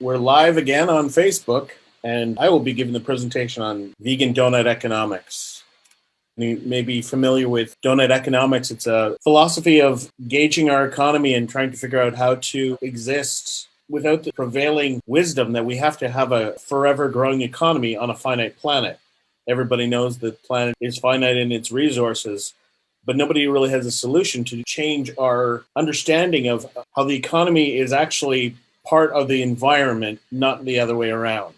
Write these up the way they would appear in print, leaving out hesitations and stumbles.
We're live again on Facebook, and I will be giving the presentation on vegan doughnut economics. You may be familiar with Doughnut Economics. It's a philosophy of gauging our economy and trying to figure out how to exist without the prevailing wisdom that we have to have a forever growing economy on a finite planet. Everybody knows the planet is finite in its resources, but nobody really has a solution to change our understanding of how the economy is actually part of the environment, not the other way around.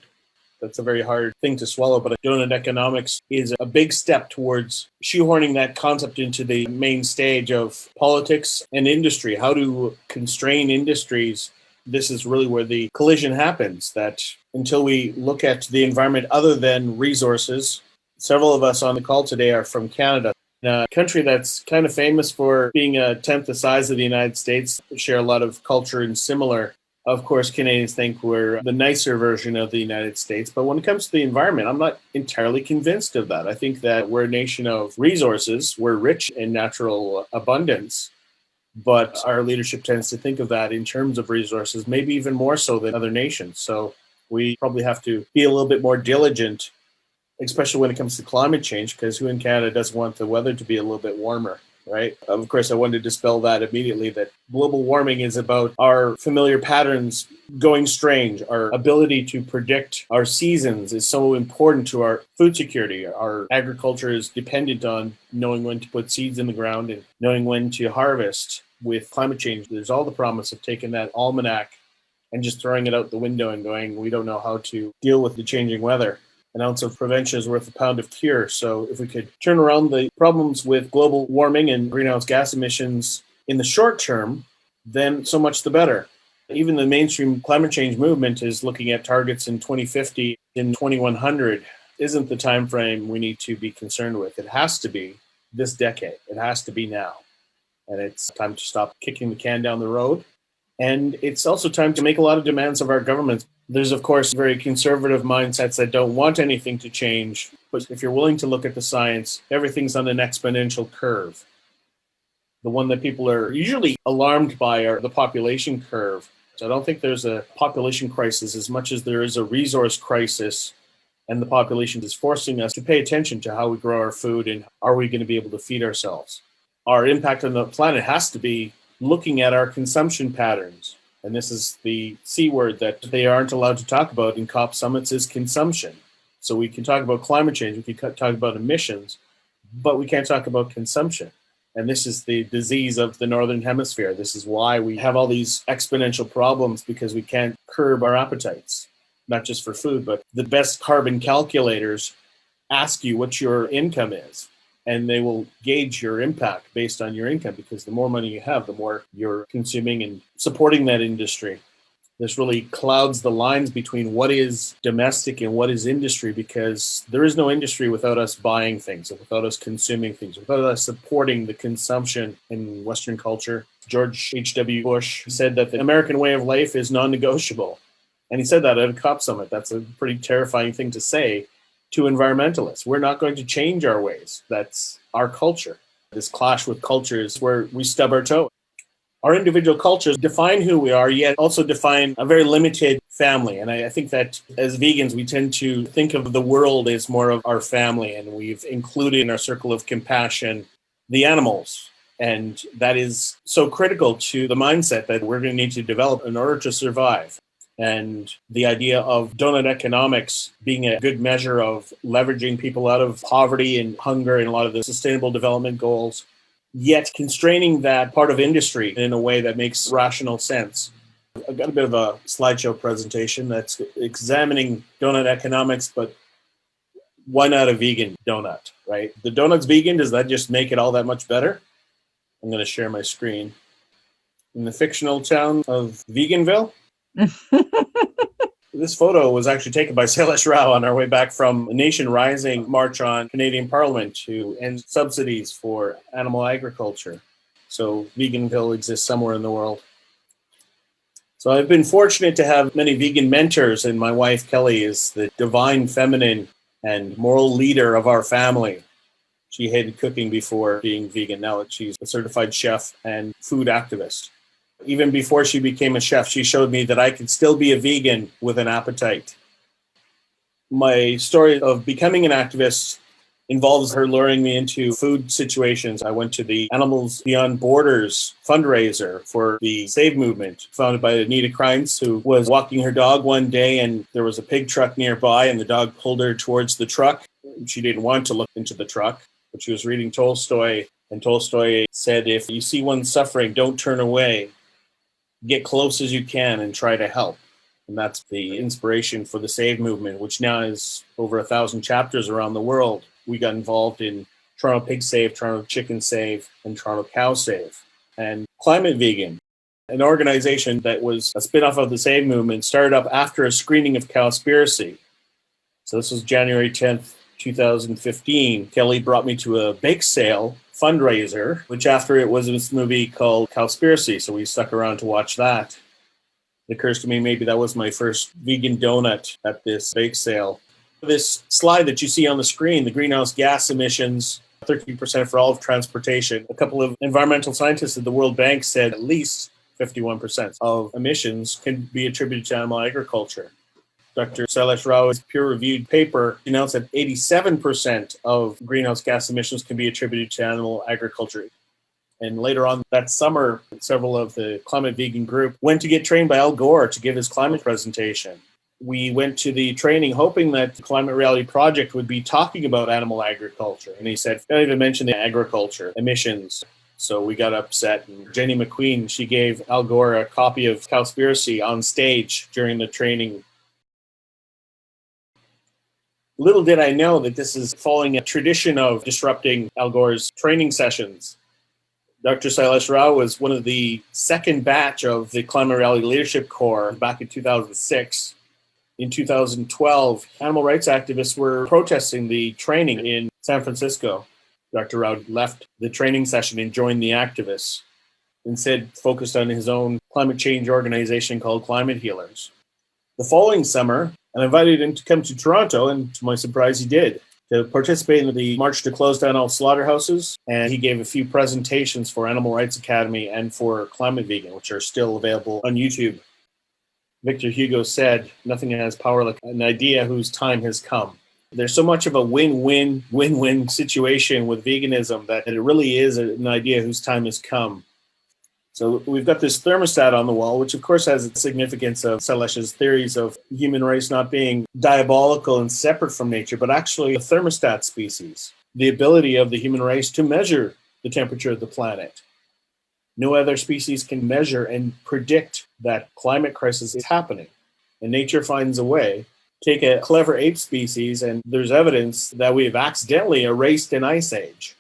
That's a very hard thing to swallow, but Doughnut Economics is a big step towards shoehorning that concept into the main stage of politics and industry, how to constrain industries. This is really where the collision happens, that until we look at the environment other than resources, several of us on the call today are from Canada, a country that's kind of famous for being a tenth the size of the United States, share a lot of culture and similar. Of course, Canadians think we're the nicer version of the United States, but when it comes to the environment, I'm not entirely convinced of that. I think that we're a nation of resources. We're rich in natural abundance, but our leadership tends to think of that in terms of resources, maybe even more so than other nations. So we probably have to be a little bit more diligent, especially when it comes to climate change, because who in Canada doesn't want the weather to be a little bit warmer, right? Of course, I wanted to dispel that immediately, that global warming is about our familiar patterns going strange. Our ability to predict our seasons is so important to our food security. Our agriculture is dependent on knowing when to put seeds in the ground and knowing when to harvest. With climate change, there's all the promise of taking that almanac and just throwing it out the window and going, we don't know how to deal with the changing weather. An ounce of prevention is worth a pound of cure. So if we could turn around the problems with global warming and greenhouse gas emissions in the short term, then so much the better. Even the mainstream climate change movement is looking at targets in 2050, in 2100. Isn't the time frame we need to be concerned with. It has to be this decade. It has to be now. And it's time to stop kicking the can down the road. And it's also time to make a lot of demands of our governments. There's, of course, very conservative mindsets that don't want anything to change. But if you're willing to look at the science, everything's on an exponential curve. The one that people are usually alarmed by are the population curve. So I don't think there's a population crisis as much as there is a resource crisis. And the population is forcing us to pay attention to how we grow our food and are we going to be able to feed ourselves. Our impact on the planet has to be looking at our consumption patterns. And this is the C word that they aren't allowed to talk about in COP summits is consumption. So we can talk about climate change, we can talk about emissions, but we can't talk about consumption. And this is the disease of the Northern Hemisphere. This is why we have all these exponential problems, because we can't curb our appetites, not just for food, but the best carbon calculators ask you what your income is. And they will gauge your impact based on your income, because the more money you have, the more you're consuming and supporting that industry. This really clouds the lines between what is domestic and what is industry, because there is no industry without us buying things, without us consuming things, without us supporting the consumption in Western culture. George H.W. Bush said that the American way of life is non-negotiable. And he said that at a COP summit. That's a pretty terrifying thing to say to environmentalists. We're not going to change our ways. That's our culture. This clash with cultures where we stub our toe. Our individual cultures define who we are, yet also define a very limited family. And I think that as vegans, we tend to think of the world as more of our family, and we've included in our circle of compassion the animals. And that is so critical to the mindset that we're going to need to develop in order to survive. And the idea of Doughnut Economics being a good measure of leveraging people out of poverty and hunger and a lot of the sustainable development goals, yet constraining that part of industry in a way that makes rational sense. I've got a bit of a slideshow presentation that's examining Doughnut Economics, but why not a vegan donut, right? The donut's vegan, does that just make it all that much better? I'm going to share my screen. In the fictional town of Veganville, this photo was actually taken by Sailesh Rao on our way back from a Nation Rising march on Canadian Parliament to end subsidies for animal agriculture. So Veganville exists somewhere in the world. So I've been fortunate to have many vegan mentors, and my wife Kelly is the divine feminine and moral leader of our family. She hated cooking before being vegan. Now she's a certified chef and food activist. Even before she became a chef, she showed me that I could still be a vegan with an appetite. My story of becoming an activist involves her luring me into food situations. I went to the Animals Beyond Borders fundraiser for the Save movement, founded by Anita Kreins, who was walking her dog one day and there was a pig truck nearby and the dog pulled her towards the truck. She didn't want to look into the truck, but she was reading Tolstoy, and Tolstoy said, if you see one suffering, don't turn away. Get close as you can and try to help. And that's the inspiration for the Save movement, which now is over 1,000 chapters around the world. We got involved in Toronto Pig Save, Toronto Chicken Save, and Toronto Cow Save. And Climate Vegan, an organization that was a spin-off of the Save movement, started up after a screening of Cowspiracy. So this was January 10th, 2015. Kelly brought me to a bake sale fundraiser, which after it was this movie called Cowspiracy. So we stuck around to watch that. It occurs to me maybe that was my first vegan donut at this bake sale. This slide that you see on the screen, the greenhouse gas emissions, 13% for all of transportation. A couple of environmental scientists at the World Bank said at least 51% of emissions can be attributed to animal agriculture. Dr. Sailesh Rao's peer-reviewed paper announced that 87% of greenhouse gas emissions can be attributed to animal agriculture. And later on that summer, several of the Climate Vegan group went to get trained by Al Gore to give his climate presentation. We went to the training hoping that the Climate Reality Project would be talking about animal agriculture. And he said, don't even mention the agriculture emissions. So we got upset. And Jenny McQueen, she gave Al Gore a copy of Cowspiracy on stage during the training. Little did I know that this is following a tradition of disrupting Al Gore's training sessions. Dr. Sailesh Rao was one of the second batch of the Climate Reality Leadership Corps back in 2006. In 2012, animal rights activists were protesting the training in San Francisco. Dr. Rao left the training session and joined the activists. Instead, focused on his own climate change organization called Climate Healers. The following summer, I invited him to come to Toronto, and to my surprise, he did, to participate in the March to Close Down All Slaughterhouses. And he gave a few presentations for Animal Rights Academy and for Climate Vegan, which are still available on YouTube. Victor Hugo said, nothing has power like an idea whose time has come. There's so much of a win-win situation with veganism that it really is an idea whose time has come. So we've got this thermostat on the wall, which of course has the significance of Sailesh's theories of the human race not being diabolical and separate from nature, but actually a thermostat species, the ability of the human race to measure the temperature of the planet. No other species can measure and predict that climate crisis is happening. And nature finds a way. Take a clever ape species, and there's evidence that we have accidentally erased an ice age.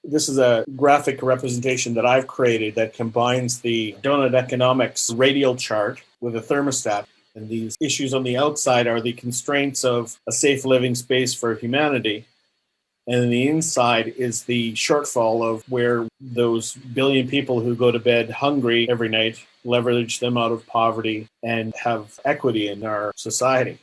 This is a graphic representation that I've created that combines the Doughnut Economics radial chart with a thermostat. And these issues on the outside are the constraints of a safe living space for humanity. And on the inside is the shortfall of where those billion people who go to bed hungry every night, leverage them out of poverty and have equity in our society.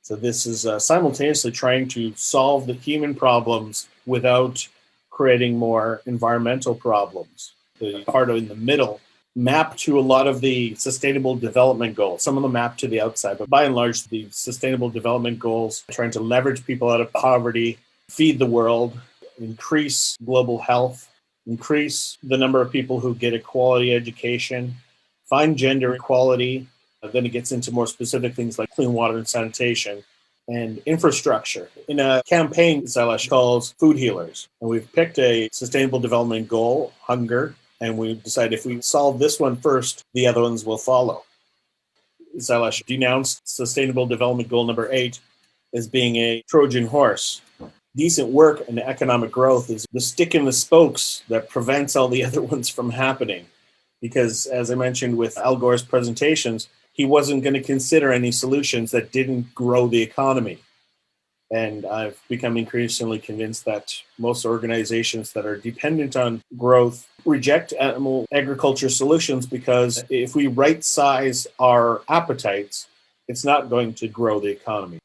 So this is simultaneously trying to solve the human problems without creating more environmental problems. The part in the middle map to a lot of the sustainable development goals. Some of them map to the outside, but by and large, the sustainable development goals are trying to leverage people out of poverty, feed the world, increase global health, increase the number of people who get a quality education, find gender equality. Then it gets into more specific things like clean water and sanitation and infrastructure. In a campaign Sailesh calls Food Healers, and we've picked a sustainable development goal, hunger, and we've decided if we solve this one first, the other ones will follow. Sailesh denounced sustainable development goal number 8 as being a Trojan horse. Decent work and economic growth is the stick in the spokes that prevents all the other ones from happening. Because as I mentioned with Al Gore's presentations, he wasn't going to consider any solutions that didn't grow the economy. And I've become increasingly convinced that most organizations that are dependent on growth reject animal agriculture solutions because if we right-size our appetites, it's not going to grow the economy.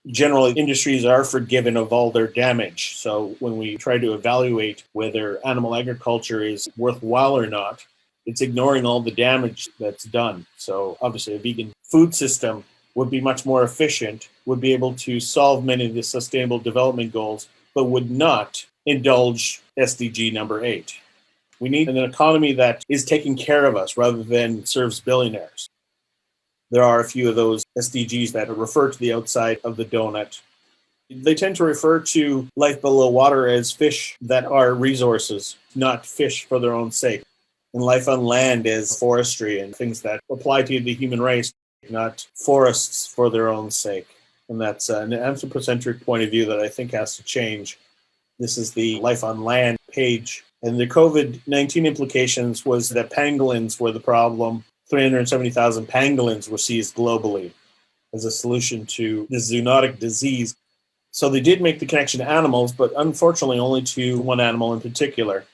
Generally, industries are forgiven of all their damage. So when we try to evaluate whether animal agriculture is worthwhile or not, it's ignoring all the damage that's done. So obviously a vegan food system would be much more efficient, would be able to solve many of the sustainable development goals, but would not indulge SDG number 8. We need an economy that is taking care of us rather than serves billionaires. There are a few of those SDGs that refer to the outside of the donut. They tend to refer to life below water as fish that are resources, not fish for their own sake. And life on land as forestry and things that apply to the human race, not forests for their own sake. And that's an anthropocentric point of view that I think has to change. This is the life on land page. And the COVID-19 implications was that pangolins were the problem. 370,000 pangolins were seized globally as a solution to the zoonotic disease. So they did make the connection to animals, but unfortunately only to one animal in particular,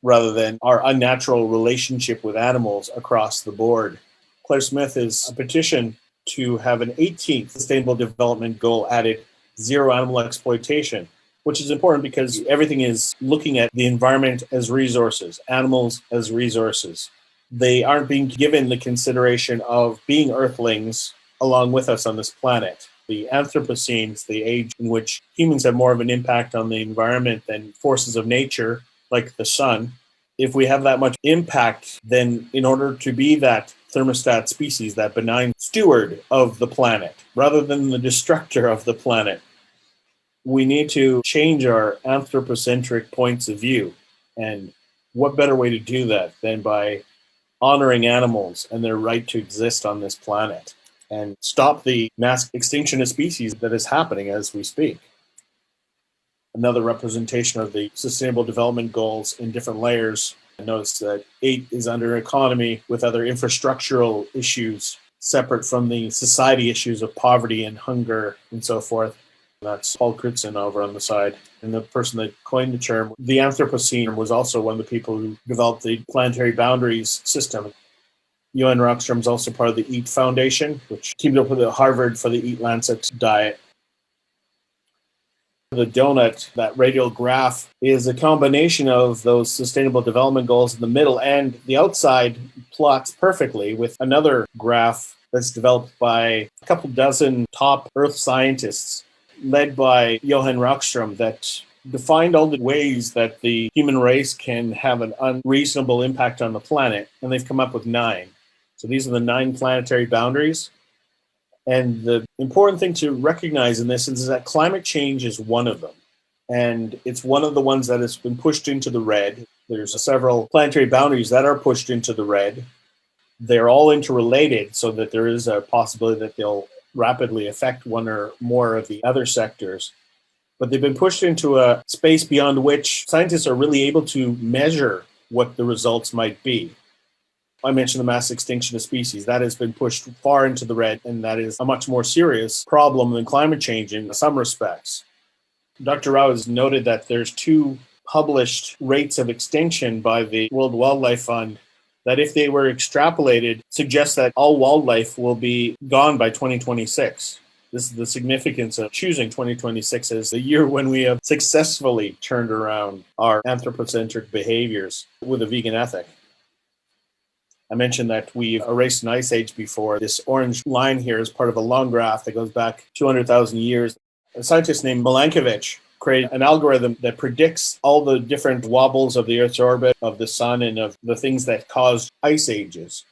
rather than our unnatural relationship with animals across the board. Claire Smith is a petition to have an 18th Sustainable Development Goal added, zero animal exploitation, which is important because everything is looking at the environment as resources, animals as resources. They aren't being given the consideration of being earthlings along with us on this planet. The Anthropocene, the age in which humans have more of an impact on the environment than forces of nature, like the sun. If we have that much impact, then in order to be that thermostat species, that benign steward of the planet, rather than the destructor of the planet, we need to change our anthropocentric points of view. And what better way to do that than by honoring animals and their right to exist on this planet and stop the mass extinction of species that is happening as we speak. Another representation of the Sustainable Development Goals in different layers. Notice that 8 is under economy with other infrastructural issues separate from the society issues of poverty and hunger and so forth. That's Paul Crutzen over on the side. And the person that coined the term, the Anthropocene, was also one of the people who developed the Planetary Boundaries system. Johan Rockström is also part of the EAT Foundation, which teamed up with Harvard for the Eat Lancet diet. The donut, that radial graph, is a combination of those sustainable development goals in the middle, and the outside plots perfectly with another graph that's developed by a couple dozen top Earth scientists, led by Johan Rockström, that defined all the ways that the human race can have an unreasonable impact on the planet, and they've come up with 9. So these are the 9 planetary boundaries. And the important thing to recognize in this is that climate change is one of them. And it's one of the ones that has been pushed into the red. There's several planetary boundaries that are pushed into the red. They're all interrelated so that there is a possibility that they'll rapidly affect one or more of the other sectors. But they've been pushed into a space beyond which scientists are really able to measure what the results might be. I mentioned the mass extinction of species. That has been pushed far into the red, and that is a much more serious problem than climate change in some respects. Dr. Rao has noted that there's 2 published rates of extinction by the World Wildlife Fund that, if they were extrapolated, suggest that all wildlife will be gone by 2026. This is the significance of choosing 2026 as the year when we have successfully turned around our anthropocentric behaviors with a vegan ethic. I mentioned that we've erased an ice age before. This orange line here is part of a long graph that goes back 200,000 years. A scientist named Milankovitch created an algorithm that predicts all the different wobbles of the Earth's orbit, of the sun, and of the things that caused ice ages.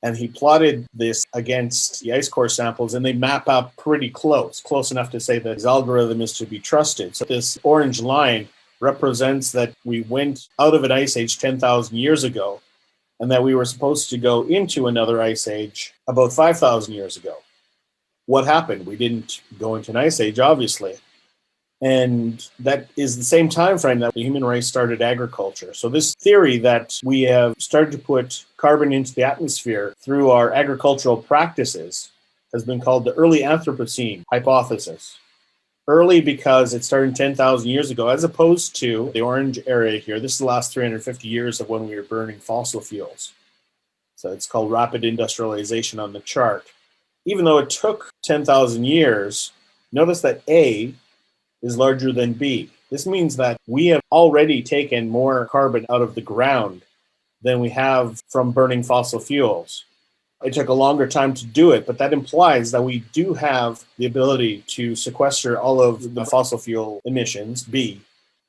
And he plotted this against the ice core samples, and they map up pretty close enough to say that his algorithm is to be trusted. So this orange line represents that we went out of an ice age 10,000 years ago, and that we were supposed to go into another ice age about 5,000 years ago. What happened? We didn't go into an ice age, obviously. And that is the same time frame that the human race started agriculture. So this theory that we have started to put carbon into the atmosphere through our agricultural practices has been called the early Anthropocene hypothesis. Early because it started 10,000 years ago, as opposed to the orange area here. This is the last 350 years of when we were burning fossil fuels. So it's called rapid industrialization on the chart. Even though it took 10,000 years, notice that A is larger than B. This means that we have already taken more carbon out of the ground than we have from burning fossil fuels. It took a longer time to do it, but that implies that we do have the ability to sequester all of the fossil fuel emissions, B,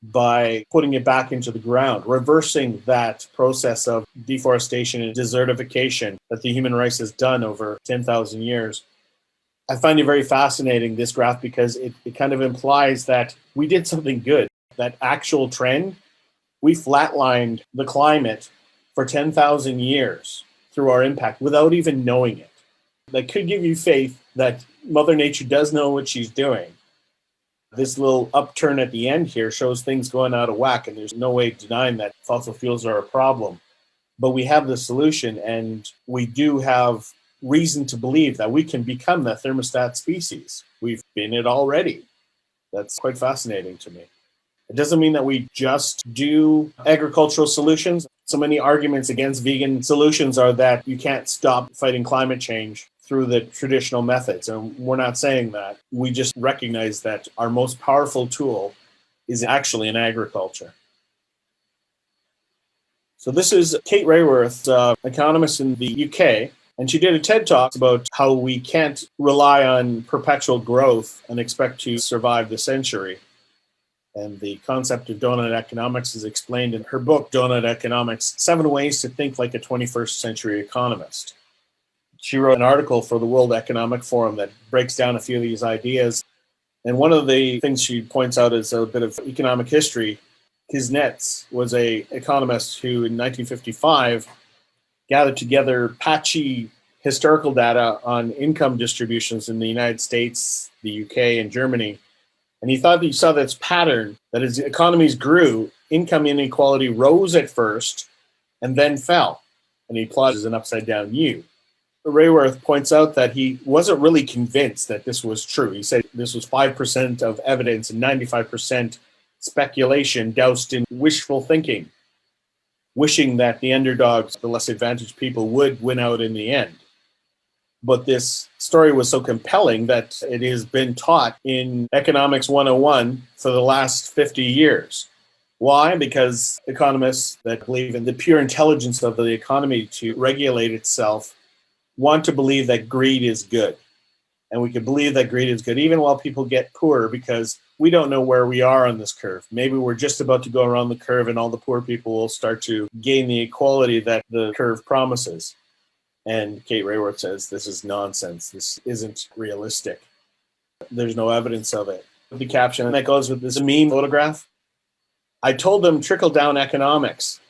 by putting it back into the ground, reversing that process of deforestation and desertification that the human race has done over 10,000 years. I find it very fascinating, this graph, because it kind of implies that we did something good. That actual trend, we flatlined the climate for 10,000 years through our impact without even knowing it. That could give you faith that Mother Nature does know what she's doing. This little upturn at the end here shows things going out of whack, and there's no way denying that fossil fuels are a problem. But we have the solution, and we do have reason to believe that we can become the thermostat species. We've been it already. That's quite fascinating to me. It doesn't mean that we just do agricultural solutions. So many arguments against vegan solutions are that you can't stop fighting climate change through the traditional methods. And we're not saying that. We just recognize that our most powerful tool is actually in agriculture. So this is Kate Raworth, economist in the UK, and she did a TED Talk about how we can't rely on perpetual growth and expect to survive the century. And the concept of doughnut economics is explained in her book, Doughnut Economics, 7 Ways to Think Like a 21st Century Economist. She wrote an article for the World Economic Forum that breaks down a few of these ideas. And one of the things she points out is a bit of economic history. Kuznets was an economist who in 1955 gathered together patchy historical data on income distributions in the United States, the UK, and Germany. And he thought he saw this pattern that as economies grew, income inequality rose at first and then fell. And he plotted an upside down U. Raworth points out that he wasn't really convinced that this was true. He said this was 5% of evidence and 95% speculation doused in wishful thinking, wishing that the underdogs, the less advantaged people, would win out in the end. But this story was so compelling that it has been taught in Economics 101 for the last 50 years. Why? Because economists that believe in the pure intelligence of the economy to regulate itself want to believe that greed is good. And we can believe that greed is good even while people get poorer, because we don't know where we are on this curve. Maybe we're just about to go around the curve and all the poor people will start to gain the equality that the curve promises. And Kate Raworth says this is nonsense. This isn't realistic. There's no evidence of it. The caption that goes with this meme photograph, I told them trickle-down economics,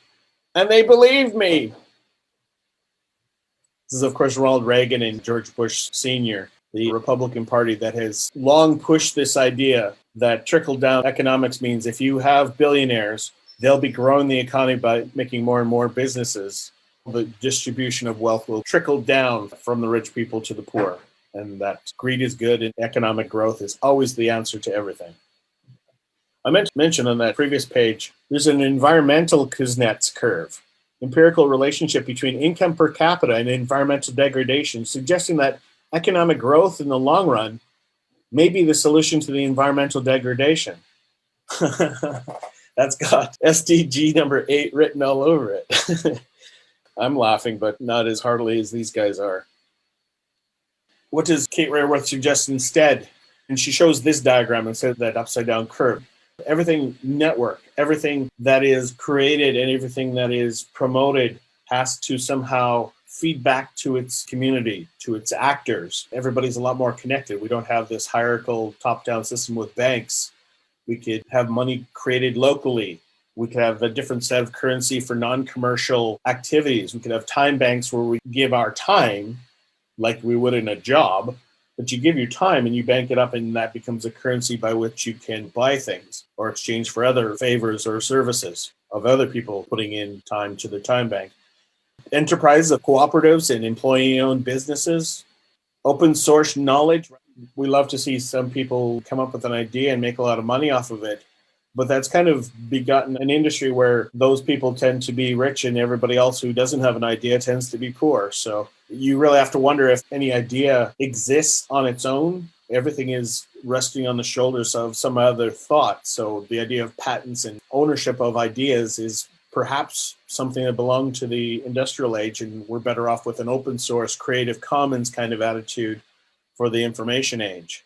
and they believed me. This is, of course, Ronald Reagan and George Bush Sr., the Republican Party that has long pushed this idea that trickle-down economics means if you have billionaires, they'll be growing the economy by making more and more businesses. The distribution of wealth will trickle down from the rich people to the poor, and that greed is good and economic growth is always the answer to everything. I meant to mention on that previous page, there's an environmental Kuznets curve, empirical relationship between income per capita and environmental degradation, suggesting that economic growth in the long run may be the solution to the environmental degradation. That's got SDG number 8 written all over it. I'm laughing, but not as heartily as these guys are. What does Kate Raworth suggest instead? And she shows this diagram and says that upside down curve. Everything network, everything that is created and everything that is promoted has to somehow feed back to its community, to its actors. Everybody's a lot more connected. We don't have this hierarchical top-down system with banks. We could have money created locally. We could have a different set of currency for non-commercial activities. We could have time banks where we give our time, like we would in a job, but you give your time and you bank it up, and that becomes a currency by which you can buy things or exchange for other favors or services of other people putting in time to the time bank. Enterprises of cooperatives and employee-owned businesses, open source knowledge. We love to see some people come up with an idea and make a lot of money off of it. But that's kind of begotten an industry where those people tend to be rich and everybody else who doesn't have an idea tends to be poor. So you really have to wonder if any idea exists on its own. Everything is resting on the shoulders of some other thought. So the idea of patents and ownership of ideas is perhaps something that belonged to the industrial age, and we're better off with an open source, Creative Commons kind of attitude for the information age.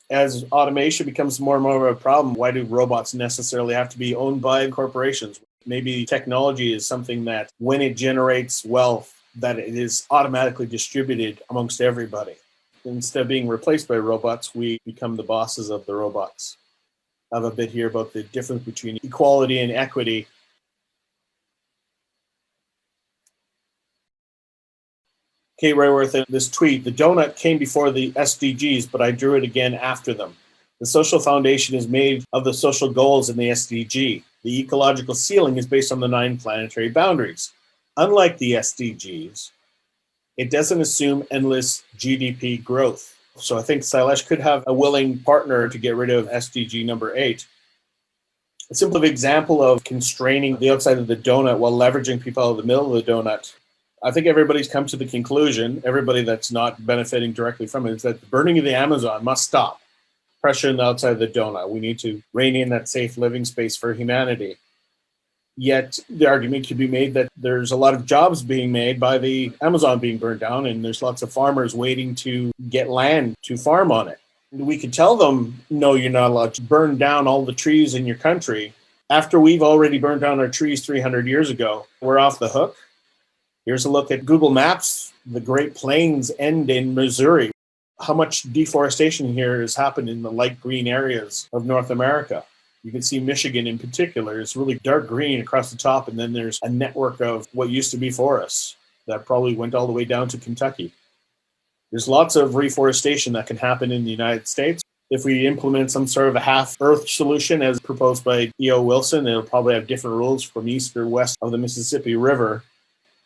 As automation becomes more and more of a problem, why do robots necessarily have to be owned by corporations? Maybe technology is something that when it generates wealth, that it is automatically distributed amongst everybody. Instead of being replaced by robots, we become the bosses of the robots. I have a bit here about the difference between equality and equity. Kate Rayworth in this tweet, the donut came before the SDGs, but I drew it again after them. The social foundation is made of the social goals in the SDG. The ecological ceiling is based on the 9 planetary boundaries. Unlike the SDGs, it doesn't assume endless GDP growth. So I think Sailesh could have a willing partner to get rid of SDG number 8. A simple example of constraining the outside of the donut while leveraging people out of the middle of the donut. I think everybody's come to the conclusion, everybody that's not benefiting directly from it, is that the burning of the Amazon must stop. Pressure on the outside of the donut. We need to rein in that safe living space for humanity. Yet the argument could be made that there's a lot of jobs being made by the Amazon being burned down, and there's lots of farmers waiting to get land to farm on it. We could tell them, no, you're not allowed to burn down all the trees in your country. After we've already burned down our trees 300 years ago, we're off the hook. Here's a look at Google Maps. The Great Plains end in Missouri. How much deforestation here has happened in the light green areas of North America. You can see Michigan in particular is really dark green across the top, and then there's a network of what used to be forests that probably went all the way down to Kentucky. There's lots of reforestation that can happen in the United States. If we implement some sort of a half-Earth solution as proposed by E.O. Wilson, it'll probably have different rules from east or west of the Mississippi River.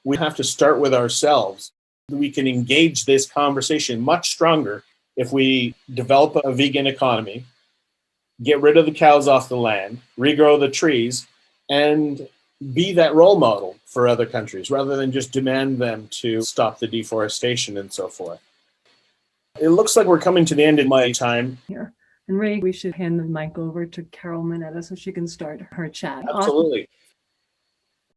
We have to start with ourselves. We can engage this conversation much stronger if we develop a vegan economy, get rid of the cows off the land, regrow the trees, and be that role model for other countries rather than just demand them to stop the deforestation and so forth. It looks like we're coming to the end of my time here. And Ray, we should hand the mic over to Carol Minetta so she can start her chat. Absolutely.